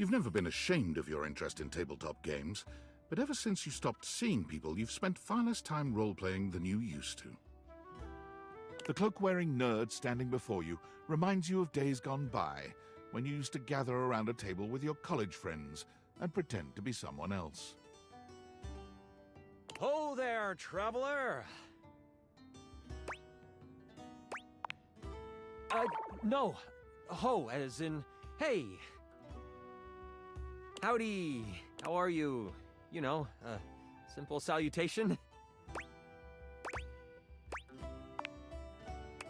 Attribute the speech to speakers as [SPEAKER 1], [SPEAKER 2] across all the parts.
[SPEAKER 1] You've never been ashamed of your interest in tabletop games, but ever since you stopped seeing people, you've spent far less time role-playing than you used to. The cloak-wearing nerd standing before you reminds you of days gone by, when you used to gather around a table with your college friends and pretend to be someone else.
[SPEAKER 2] Ho there, traveler! No. Ho, as in, hey. Howdy. How are you? You know, simple salutation.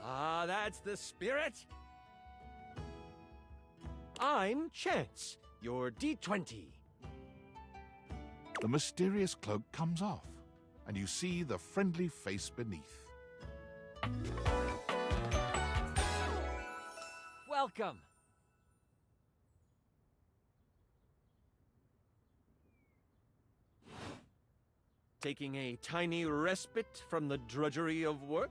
[SPEAKER 2] Ah, that's the spirit. I'm Chance, your D20.
[SPEAKER 1] The mysterious cloak comes off, and you see the friendly face beneath.
[SPEAKER 2] Welcome. Taking a tiny respite from the drudgery of work?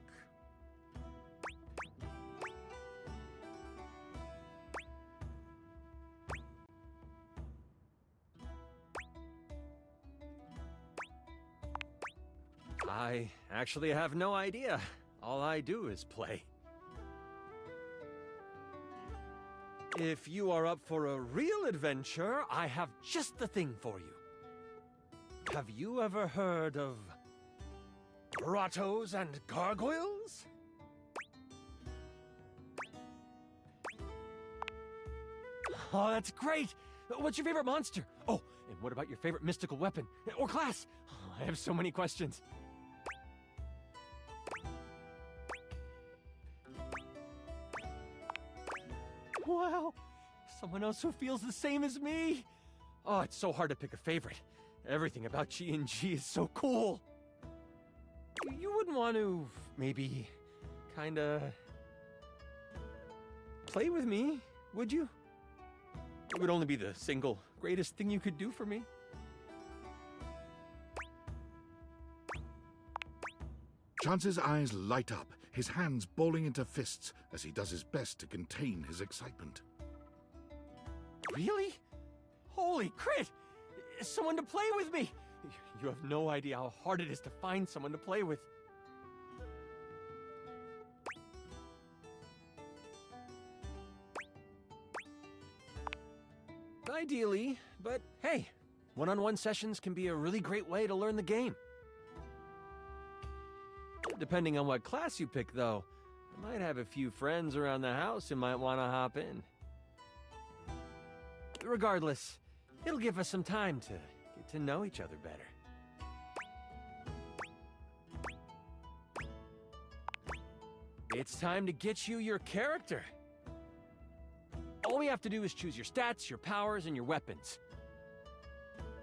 [SPEAKER 2] I actually have no idea. All I do is play. If you are up for a real adventure, I have just the thing for you. Have you ever heard of grottos and gargoyles? Oh, that's great! What's your favorite monster? Oh, and what about your favorite mystical weapon? Or class? Oh, I have so many questions. Wow! Someone else who feels the same as me! Oh, it's so hard to pick a favorite. Everything about G&G is so cool. You wouldn't want to, maybe, kinda play with me, would you? It would only be the single greatest thing you could do for me.
[SPEAKER 1] Chance's eyes light up, his hands balling into fists as he does his best to contain his excitement.
[SPEAKER 2] Really? Holy crit! Someone to play with me! You have no idea how hard it is to find someone to play with. Ideally, but hey, one-on-one sessions can be a really great way to learn the game. Depending on what class you pick, though, I might have a few friends around the house who might want to hop in. Regardless, it'll give us some time to get to know each other better. It's time to get you your character. All we have to do is choose your stats, your powers, and your weapons.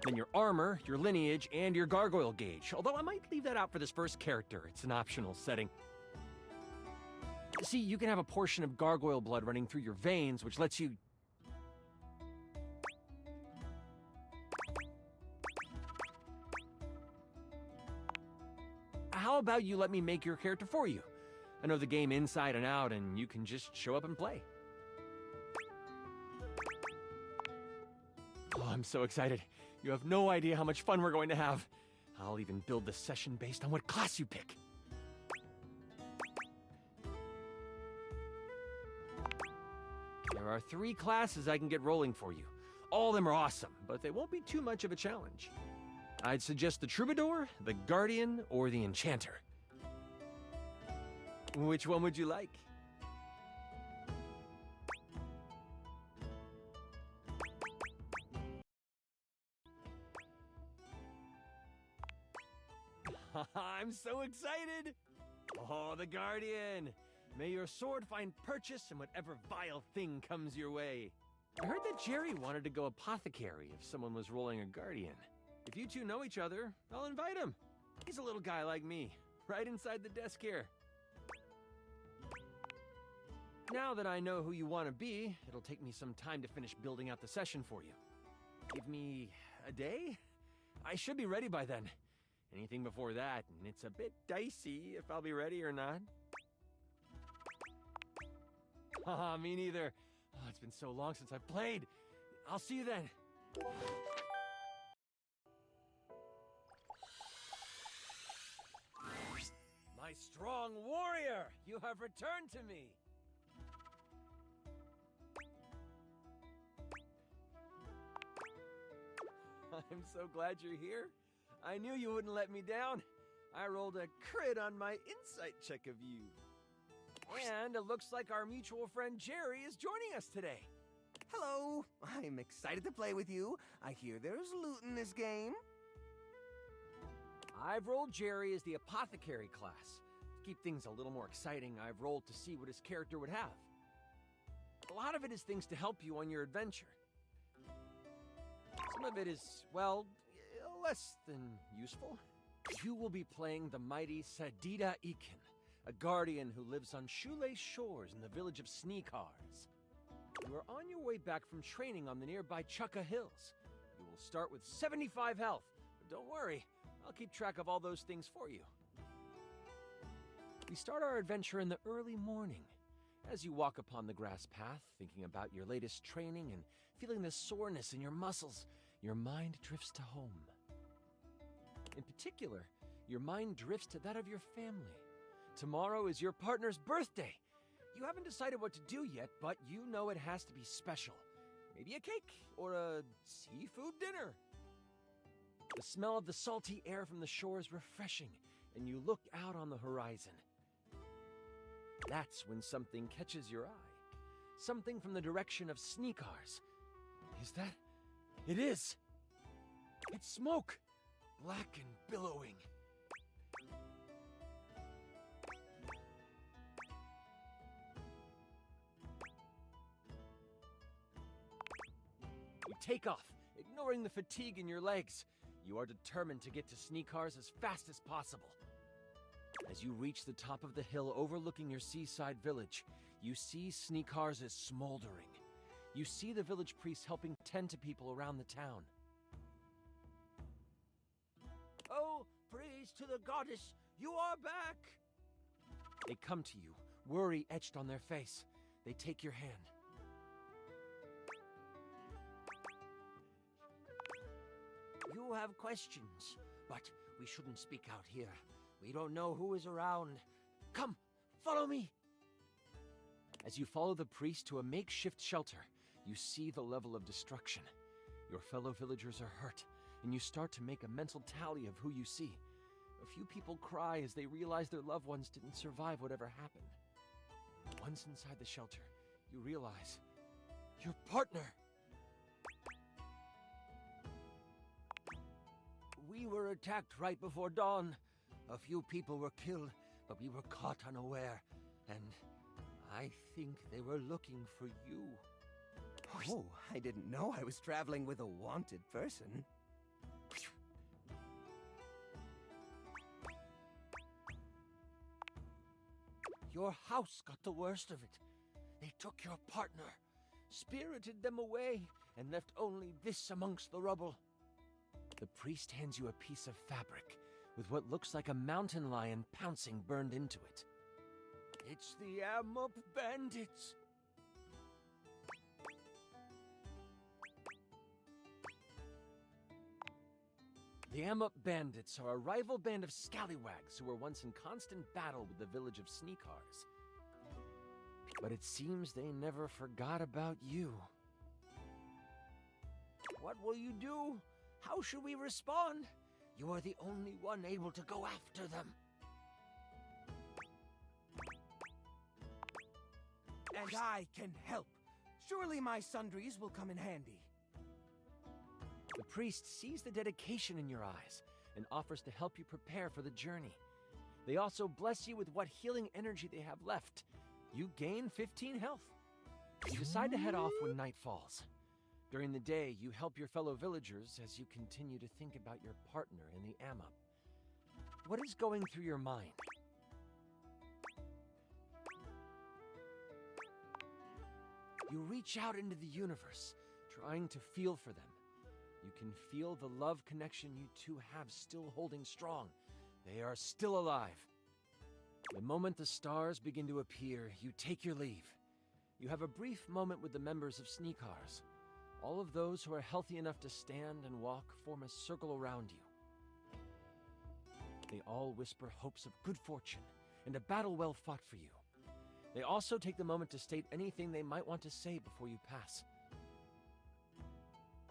[SPEAKER 2] Then your armor, your lineage, and your gargoyle gauge. Although I might leave that out for this first character. It's an optional setting. See, you can have a portion of gargoyle blood running through your veins, which lets you... How about you let me make your character for you? I know the game inside and out, and you can just show up and play. Oh, I'm so excited. You have no idea how much fun we're going to have. I'll even build the session based on what class you pick. There are 3 classes I can get rolling for you. All of them are awesome, but they won't be too much of a challenge. I'd suggest the Troubadour, the Guardian, or the Enchanter. Which one would you like? I'm so excited! Oh, the Guardian! May your sword find purchase in whatever vile thing comes your way. I heard that Jerry wanted to go apothecary if someone was rolling a Guardian. If you two know each other, I'll invite him. He's a little guy like me, right inside the desk here. Now that I know who you want to be, it'll take me some time to finish building out the session for you. Give me a day? I should be ready by then. Anything before that, and it's a bit dicey if I'll be ready or not. Haha, me neither. Oh, it's been so long since I've played. I'll see you then. My strong warrior, you have returned to me. I'm so glad you're here. I knew you wouldn't let me down. I rolled a crit on my insight check of you. And it looks like our mutual friend Jerry is joining us today.
[SPEAKER 3] Hello, I'm excited to play with you. I hear there's loot in this game.
[SPEAKER 2] I've rolled Jerry as the apothecary class. To keep things a little more exciting, I've rolled to see what his character would have. A lot of it is things to help you on your adventure. Some of it is, well, less than useful. You will be playing the mighty Sadida Ikin, a guardian who lives on shoelace shores in the village of Sneakars. You are on your way back from training on the nearby Chukka Hills. You will start with 75 health, but don't worry, I'll keep track of all those things for you. We start our adventure in the early morning. As you walk upon the grass path, thinking about your latest training and feeling the soreness in your muscles, your mind drifts to home. In particular, your mind drifts to that of your family. Tomorrow is your partner's birthday. You haven't decided what to do yet, but you know it has to be special. Maybe a cake or a seafood dinner. The smell of the salty air from the shore is refreshing, and you look out on the horizon. That's when something catches your eye. Something from the direction of Sneakars. Is that? It is! It's smoke! Black and billowing. You take off, ignoring the fatigue in your legs. You are determined to get to Sneakars as fast as possible. As you reach the top of the hill overlooking your seaside village, you see Sneakars is smoldering. You see the village priests helping tend to people around the town. Oh, praise to the goddess, you are back! They come to you, worry etched on their face. They take your hand. You have questions, but we shouldn't speak out here. We don't know who is around. Come, follow me! As you follow the priest to a makeshift shelter, you see the level of destruction. Your fellow villagers are hurt, and you start to make a mental tally of who you see. A few people cry as they realize their loved ones didn't survive whatever happened. Once inside the shelter, you realize your partner! We were attacked right before dawn. A few people were killed, but we were caught unaware, and I think they were looking for you.
[SPEAKER 3] Oh, I didn't know I was traveling with a wanted person.
[SPEAKER 2] Your house got the worst of it. They took your partner, spirited them away, and left only this amongst the rubble. The priest hands you a piece of fabric with what looks like a mountain lion pouncing burned into it. It's the Amup bandits. The Amup bandits are a rival band of scallywags who were once in constant battle with the village of Sneakars. But it seems they never forgot about you. What will you do? How should we respond? You are the only one able to go after them.
[SPEAKER 3] And I can help. Surely my sundries will come in handy.
[SPEAKER 2] The priest sees the dedication in your eyes and offers to help you prepare for the journey. They also bless you with what healing energy they have left. You gain 15 health. You decide to head off when night falls. During the day, you help your fellow villagers as you continue to think about your partner in the Amup. What is going through your mind? You reach out into the universe, trying to feel for them. You can feel the love connection you two have still holding strong. They are still alive. The moment the stars begin to appear, you take your leave. You have a brief moment with the members of Sneakars. All of those who are healthy enough to stand and walk form a circle around you. They all whisper hopes of good fortune and a battle well fought for you. They also take the moment to state anything they might want to say before you pass.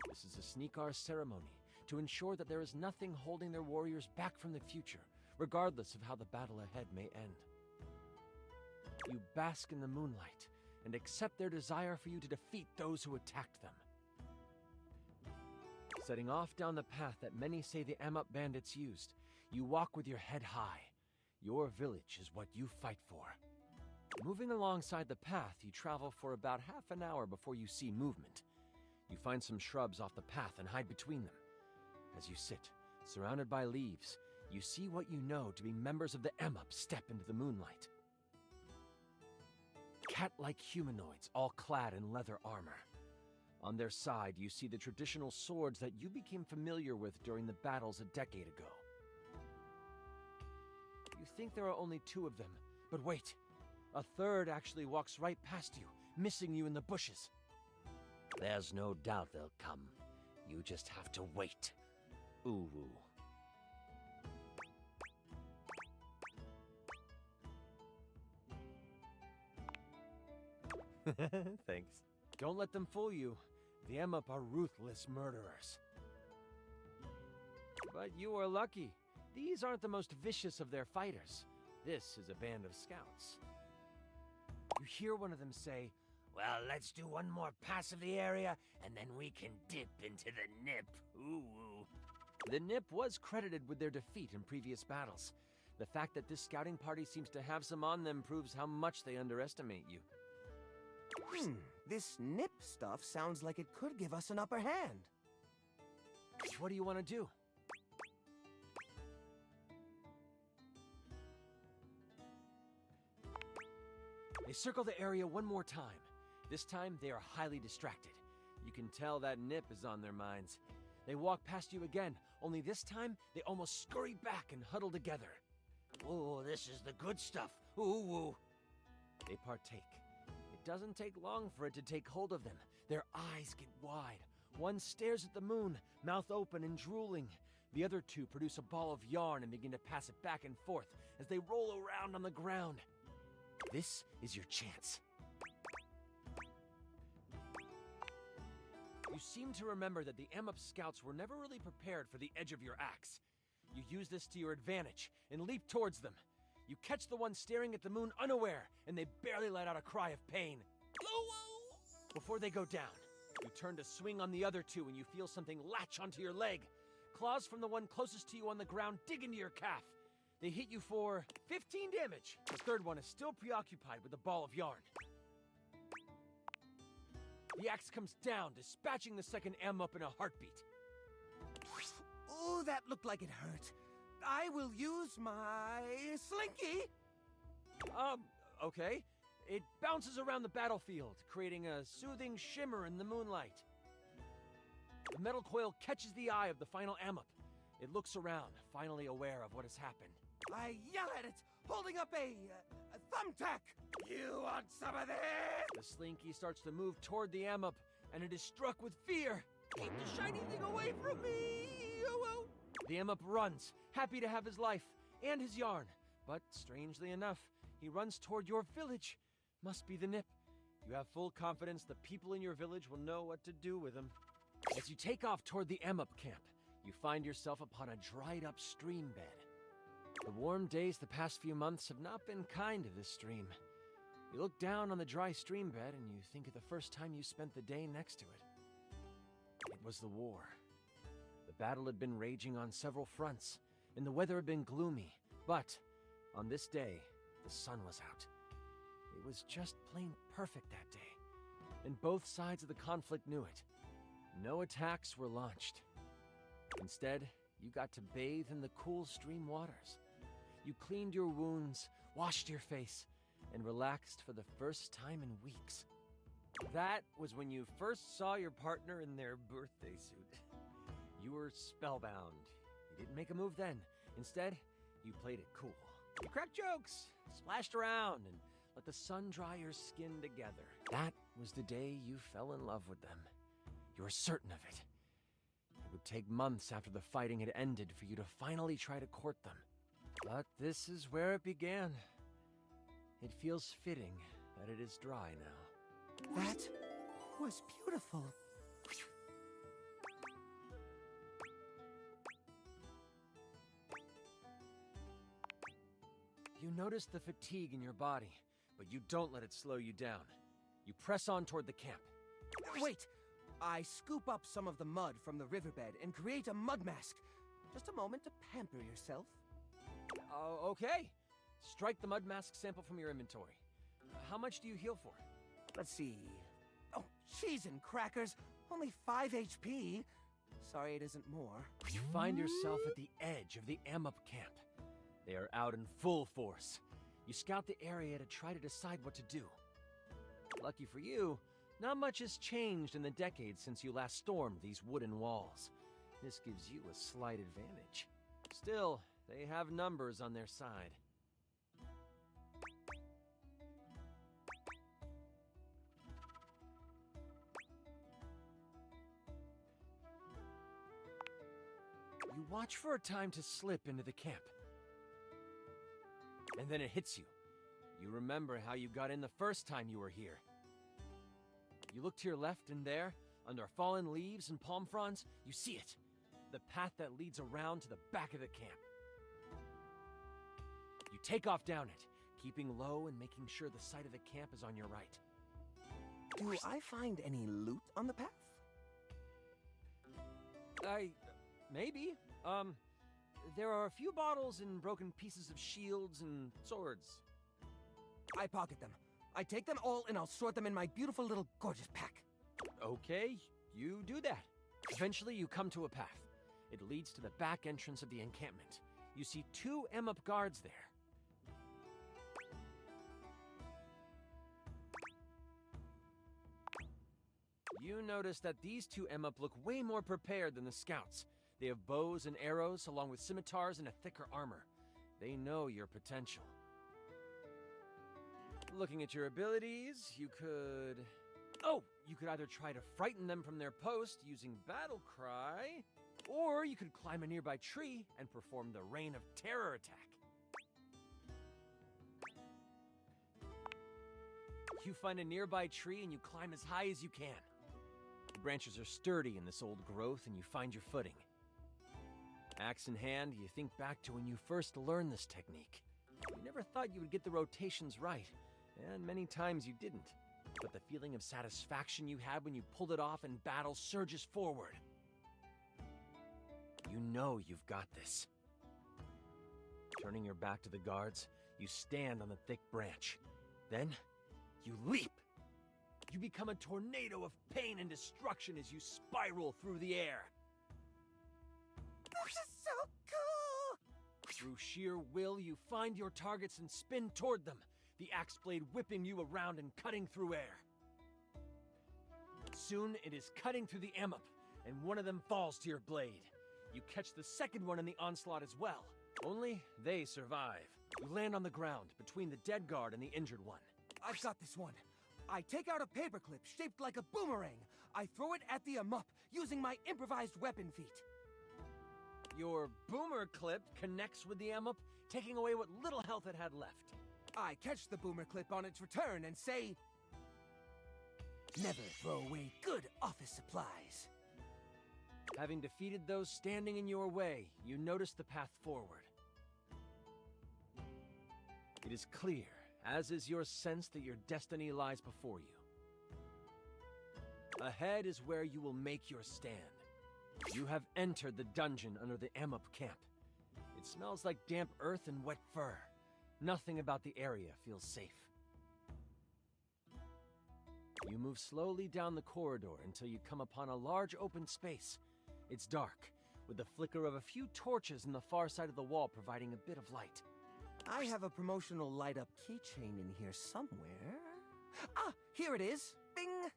[SPEAKER 2] This is a sneakar ceremony to ensure that there is nothing holding their warriors back from the future, regardless of how the battle ahead may end. You bask in the moonlight and accept their desire for you to defeat those who attacked them. Setting off down the path that many say the Amok bandits used, you walk with your head high. Your village is what you fight for. Moving alongside the path, you travel for about half an hour before you see movement. You find some shrubs off the path and hide between them. As you sit, surrounded by leaves, you see what you know to be members of the Amok step into the moonlight. Cat-like humanoids, all clad in leather armor. On their side, you see the traditional swords that you became familiar with during the battles a decade ago. You think there are only 2 of them, but wait. A third actually walks right past you, missing you in the bushes. There's no doubt they'll come. You just have to wait. Ooh. Thanks. Don't let them fool you. The Amok are ruthless murderers. But you are lucky. These aren't the most vicious of their fighters. This is a band of scouts. You hear one of them say, "Well, let's do one more pass of the area, and then we can dip into the Nip." Ooh. The Nip was credited with their defeat in previous battles. The fact that this scouting party seems to have some on them proves how much they underestimate you.
[SPEAKER 3] This Nip stuff sounds like it could give us an upper hand.
[SPEAKER 2] What do you want to do? They circle the area one more time. This time, they are highly distracted. You can tell that Nip is on their minds. They walk past you again, only this time, they almost scurry back and huddle together. "Oh, this is the good stuff. Ooh." They partake. It doesn't take long for it to take hold of them. Their eyes get wide. One stares at the moon, mouth open and drooling. The other 2 produce a ball of yarn and begin to pass it back and forth as they roll around on the ground. This is your chance. You seem to remember that the Amok scouts were never really prepared for the edge of your axe. You use this to your advantage and leap towards them. You catch the one staring at the moon unaware, and they barely let out a cry of pain. Before they go down, you turn to swing on the other 2 and you feel something latch onto your leg. Claws from the one closest to you on the ground dig into your calf. They hit you for 15 damage. The third one is still preoccupied with a ball of yarn. The axe comes down, dispatching the second Amok in a heartbeat.
[SPEAKER 3] Oh, that looked like it hurt. I will use my slinky.
[SPEAKER 2] Okay. It bounces around the battlefield, creating a soothing shimmer in the moonlight. The metal coil catches the eye of the final Amok. It looks around, finally aware of what has happened.
[SPEAKER 3] I yell at it, holding up a thumbtack. You want some of this?
[SPEAKER 2] The slinky starts to move toward the Amok, and it is struck with fear.
[SPEAKER 3] Keep the shiny thing away from me! Oh.
[SPEAKER 2] The Amok runs, happy to have his life and his yarn. But strangely enough, he runs toward your village. Must be the Nip. You have full confidence the people in your village will know what to do with him. As you take off toward the Amok camp, you find yourself upon a dried-up stream bed. The warm days the past few months have not been kind to this stream. You look down on the dry stream bed and you think of the first time you spent the day next to it. It was the war. The battle had been raging on several fronts, and the weather had been gloomy. But on this day, the sun was out. It was just plain perfect that day, and both sides of the conflict knew it. No attacks were launched. Instead, you got to bathe in the cool stream waters. You cleaned your wounds, washed your face, and relaxed for the first time in weeks. That was when you first saw your partner in their birthday suit. You were spellbound. You didn't make a move then. Instead, you played it cool. You cracked jokes, splashed around, and let the sun dry your skin together. That was the day you fell in love with them. You were certain of it. It would take months after the fighting had ended for you to finally try to court them. But this is where it began. It feels fitting that it is dry now.
[SPEAKER 3] That was beautiful.
[SPEAKER 2] You notice the fatigue in your body, but you don't let it slow you down. You press on toward the camp.
[SPEAKER 3] Wait! I scoop up some of the mud from the riverbed and create a mud mask. Just a moment to pamper yourself.
[SPEAKER 2] Okay. Strike the mud mask sample from your inventory. How much do you heal for?
[SPEAKER 3] Let's see. Oh, cheese and crackers. Only 5 HP. Sorry it isn't more.
[SPEAKER 2] You find yourself at the edge of the Amup camp. They are out in full force. You scout the area to try to decide what to do. Lucky for you, not much has changed in the decades since you last stormed these wooden walls. This gives you a slight advantage. Still, they have numbers on their side. You watch for a time to slip into the camp. And then it hits you. You remember how you got in the first time you were here. You look to your left, and there, under fallen leaves and palm fronds, you see it. The path that leads around to the back of the camp. You take off down it, keeping low and making sure the side of the camp is on your right.
[SPEAKER 3] Do I find any loot on the path?
[SPEAKER 2] Maybe. There are a few bottles and broken pieces of shields and swords.
[SPEAKER 3] I pocket them. I take them all and I'll sort them in my beautiful little gorgeous pack.
[SPEAKER 2] Okay, you do that. Eventually you come to a path. It leads to the back entrance of the encampment. You see 2 Amup guards there. You notice that these 2 Amup look way more prepared than the scouts. They have bows and arrows, along with scimitars and a thicker armor. They know your potential. Looking at your abilities, you could either try to frighten them from their post using Battle Cry, or you could climb a nearby tree and perform the Reign of Terror attack. You find a nearby tree and you climb as high as you can. The branches are sturdy in this old growth and you find your footing. Axe in hand, you think back to when you first learned this technique. You never thought you would get the rotations right, and many times you didn't. But the feeling of satisfaction you had when you pulled it off in battle surges forward. You know you've got this. Turning your back to the guards, you stand on the thick branch. Then, you leap. You become a tornado of pain and destruction as you spiral through the air.
[SPEAKER 3] This is so cool!
[SPEAKER 2] Through sheer will, you find your targets and spin toward them, the axe blade whipping you around and cutting through air. Soon, it is cutting through the Amup, and one of them falls to your blade. You catch the second one in the onslaught as well. Only they survive. You land on the ground between the dead guard and the injured one.
[SPEAKER 3] I've got this one. I take out a paperclip shaped like a boomerang. I throw it at the Amup using my improvised weapon feat.
[SPEAKER 2] Your boomer clip connects with the Amup, taking away what little health it had left.
[SPEAKER 3] I catch the boomer clip on its return and say, "Never throw away good office supplies."
[SPEAKER 2] Having defeated those standing in your way, you notice the path forward. It is clear, as is your sense that your destiny lies before you. Ahead is where you will make your stand. You have entered the dungeon under the Amup camp. It smells like damp earth and wet fur. Nothing about the area feels safe. You move slowly down the corridor until you come upon a large open space. It's dark, with the flicker of a few torches in the far side of the wall providing a bit of light.
[SPEAKER 3] I have a promotional light-up keychain in here somewhere. Ah, here it is! Bing!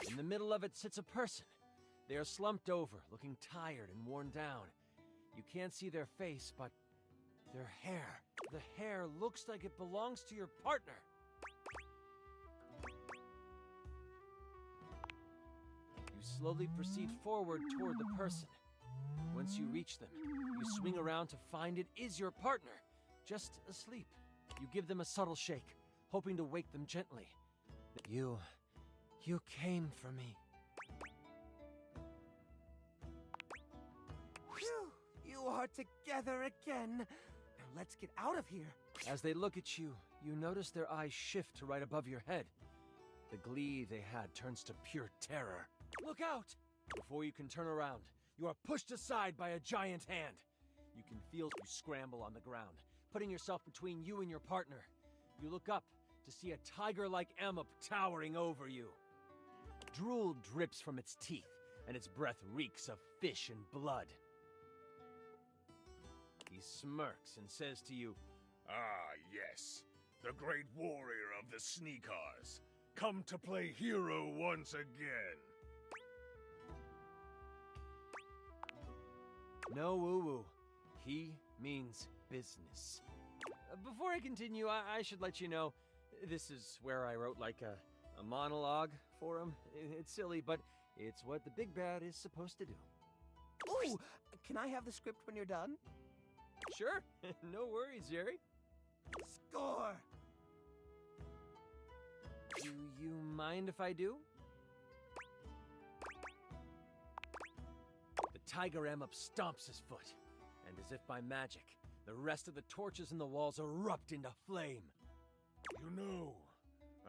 [SPEAKER 2] In the middle of it sits a person. They are slumped over, looking tired and worn down. You can't see their face, but their hair. The hair looks like it belongs to your partner. You slowly proceed forward toward the person. Once you reach them, you swing around to find it is your partner, just asleep. You give them a subtle shake, hoping to wake them gently. You came for me.
[SPEAKER 3] Phew! You are together again. Now let's get out of here.
[SPEAKER 2] As they look at you, you notice their eyes shift to right above your head. The glee they had turns to pure terror. Look out! Before you can turn around, you are pushed aside by a giant hand. You can feel you scramble on the ground, putting yourself between you and your partner. You look up to see a tiger-like Emma towering over you. Drool drips from its teeth, and its breath reeks of fish and blood. He smirks and says to you,
[SPEAKER 4] "Ah, yes, the great warrior of the Sneakars, come to play hero once again."
[SPEAKER 2] No woo-woo. He means business. Before I continue, I should let you know, this is where I wrote like a monologue for him. It's silly, but it's what the big bad is supposed to do.
[SPEAKER 3] Ooh! Can I have the script when you're done?
[SPEAKER 2] Sure. No worries, Jerry.
[SPEAKER 3] Score!
[SPEAKER 2] Do you mind if I do? The tiger Emma stomps his foot, and as if by magic, the rest of the torches in the walls erupt into flame.
[SPEAKER 4] You know,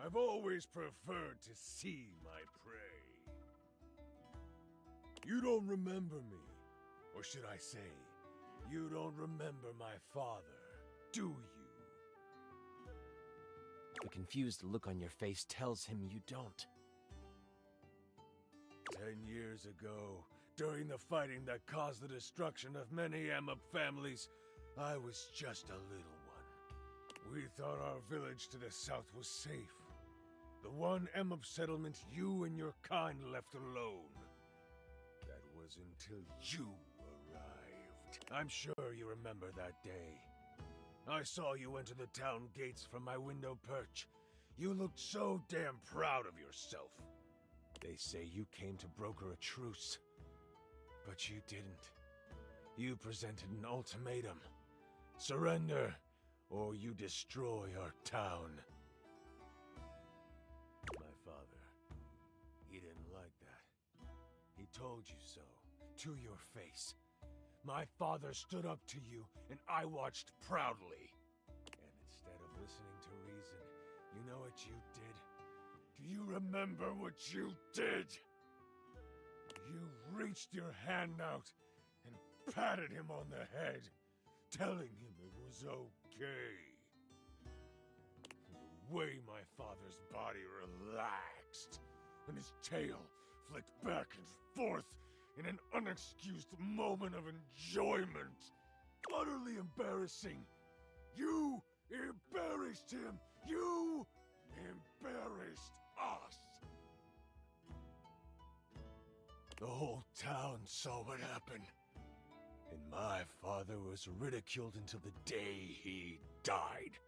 [SPEAKER 4] I've always preferred to see my prey. You don't remember me, or should I say, you don't remember my father, do you?
[SPEAKER 2] The confused look on your face tells him you don't.
[SPEAKER 4] 10 years ago, during the fighting that caused the destruction of many Amup families, I was just a little one. We thought our village to the south was safe. The one Amap settlement you and your kind left alone. That was until you arrived. I'm sure you remember that day. I saw you enter the town gates from my window perch. You looked so damn proud of yourself. They say you came to broker a truce. But you didn't. You presented an ultimatum. Surrender, or you destroy our town. My father, he didn't like that. He told you so, to your face. My father stood up to you, and I watched proudly. And instead of listening to reason, you know what you did? Do you remember what you did? You reached your hand out and patted him on the head, telling him it was okay. The way my father's body relaxed, and his tail flicked back and forth in an unexcused moment of enjoyment. Utterly embarrassing. You embarrassed him. You embarrassed us. The whole town saw what happened. And my father was ridiculed until the day he died.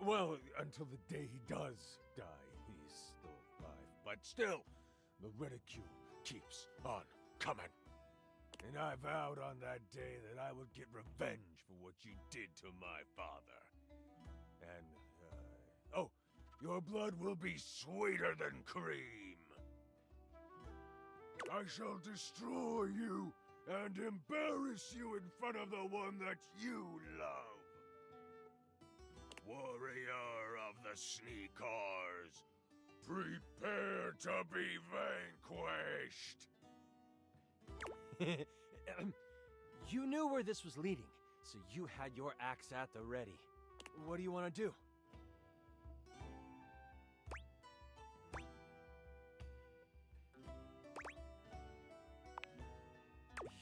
[SPEAKER 4] Well, until the day he does die. He's still alive. But still, the ridicule keeps on coming. And I vowed on that day that I would get revenge for what you did to my father. And, oh, your blood will be sweeter than cream. I shall destroy you and embarrass you in front of the one that you love. Warrior of the Sneakars, prepare to be vanquished.
[SPEAKER 2] You knew where this was leading, so you had your axe at the ready. What do you want to do?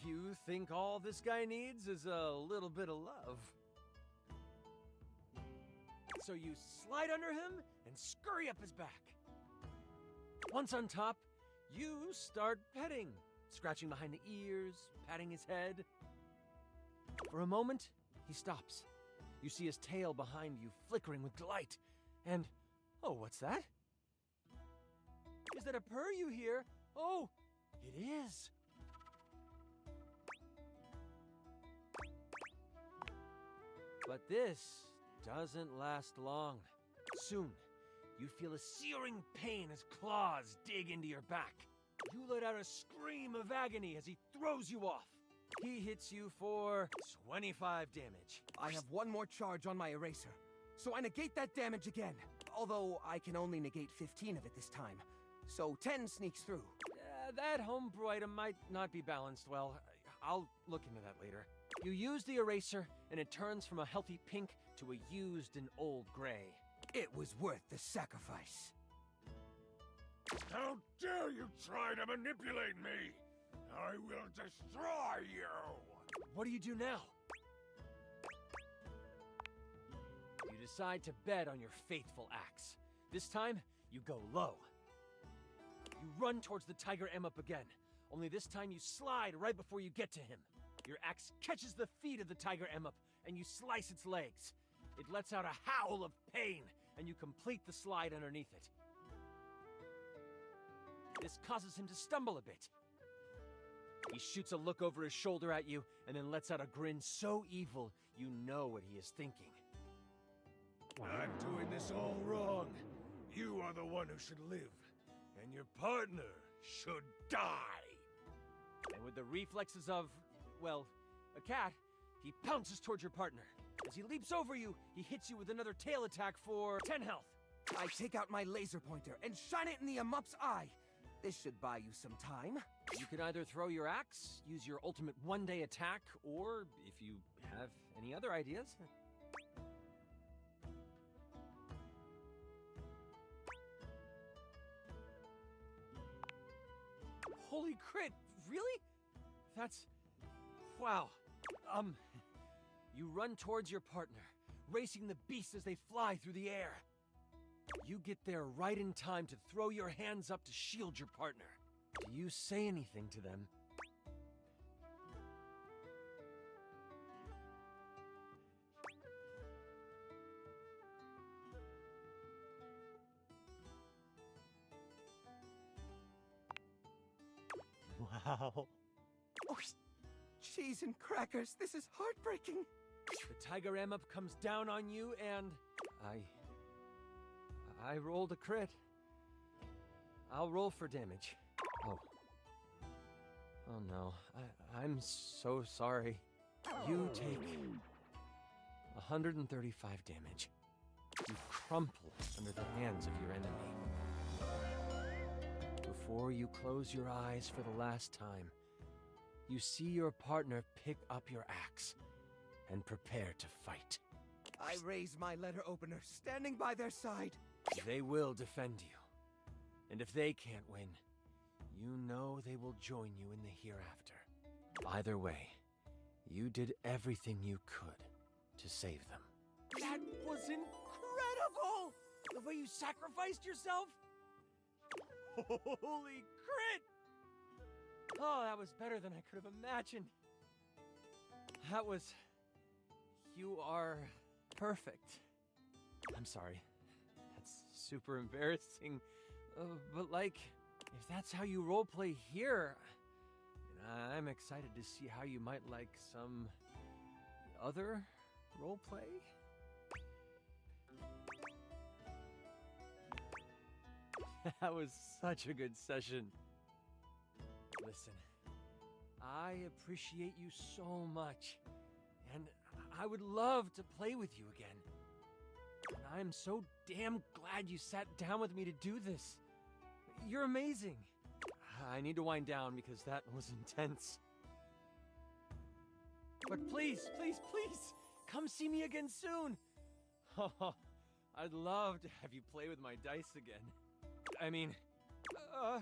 [SPEAKER 2] You think all this guy needs is a little bit of love. So you slide under him and scurry up his back. Once on top, you start petting, scratching behind the ears, patting his head. For a moment, he stops. You see his tail behind you flickering with delight. And, oh, what's that? Is that a purr you hear? Oh, It is. But this doesn't last long. Soon, you feel a searing pain as claws dig into your back. You let out a scream of agony as he throws you off. He hits you for 25 damage.
[SPEAKER 3] I have one more charge on my eraser, so I negate that damage again. Although I can only negate 15 of it this time, so 10 sneaks through.
[SPEAKER 2] That homebrew item might not be balanced well. I'll look into that later. You use the eraser, and it turns from a healthy pink to a used and old gray.
[SPEAKER 3] It was worth the sacrifice.
[SPEAKER 4] How dare you try to manipulate me! I will destroy you!
[SPEAKER 2] What do you do now? You decide to bet on your faithful axe. This time, you go low. You run towards the tiger M up again, only this time you slide right before you get to him. Your axe catches the feet of the tiger M up, and you slice its legs. It lets out a howl of pain, and you complete the slide underneath it. This causes him to stumble a bit. He shoots a look over his shoulder at you, and then lets out a grin so evil, you know what he is thinking.
[SPEAKER 4] I'm doing this all wrong. You are the one who should live, and your partner should die.
[SPEAKER 2] And with the reflexes of, well, a cat, he pounces towards your partner. As he leaps over you, he hits you with another tail attack for 10 health.
[SPEAKER 3] I take out my laser pointer and shine it in the Amup's eye. This should buy you some time.
[SPEAKER 2] You can either throw your axe, use your ultimate one-day attack, or if you have any other ideas. Holy crit! Really? That's... wow. You run towards your partner, racing the beasts as they fly through the air. You get there right in time to throw your hands up to shield your partner. Do you say anything to them? Wow.
[SPEAKER 3] Oh, cheese and crackers, this is heartbreaking.
[SPEAKER 2] The tiger M up comes down on you and... I rolled a crit. I'll roll for damage. Oh. Oh no. I'm so sorry. You take 135 damage. You crumple under the hands of your enemy. Before you close your eyes for the last time, you see your partner pick up your axe and prepare to fight.
[SPEAKER 3] I raise my letter opener, standing by their side.
[SPEAKER 2] They will defend you. And if they can't win, you know they will join you in the hereafter. Either way, you did everything you could to save them. That was incredible! The way you sacrificed yourself? Holy crit! Oh, that was better than I could have imagined. That was... You are perfect. I'm sorry. That's super embarrassing. But like, if that's how you roleplay here, I'm excited to see how you might like some other roleplay. That was such a good session. Listen, I appreciate you so much, and I would love to play with you again. And I'm so damn glad you sat down with me to do this. You're amazing. I need to wind down because that was intense. But please, please, please, come see me again soon. I'd love to have you play with my dice again. I mean, bye.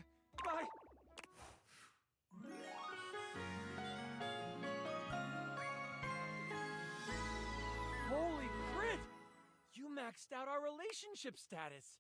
[SPEAKER 2] Holy crit! You maxed out our relationship status.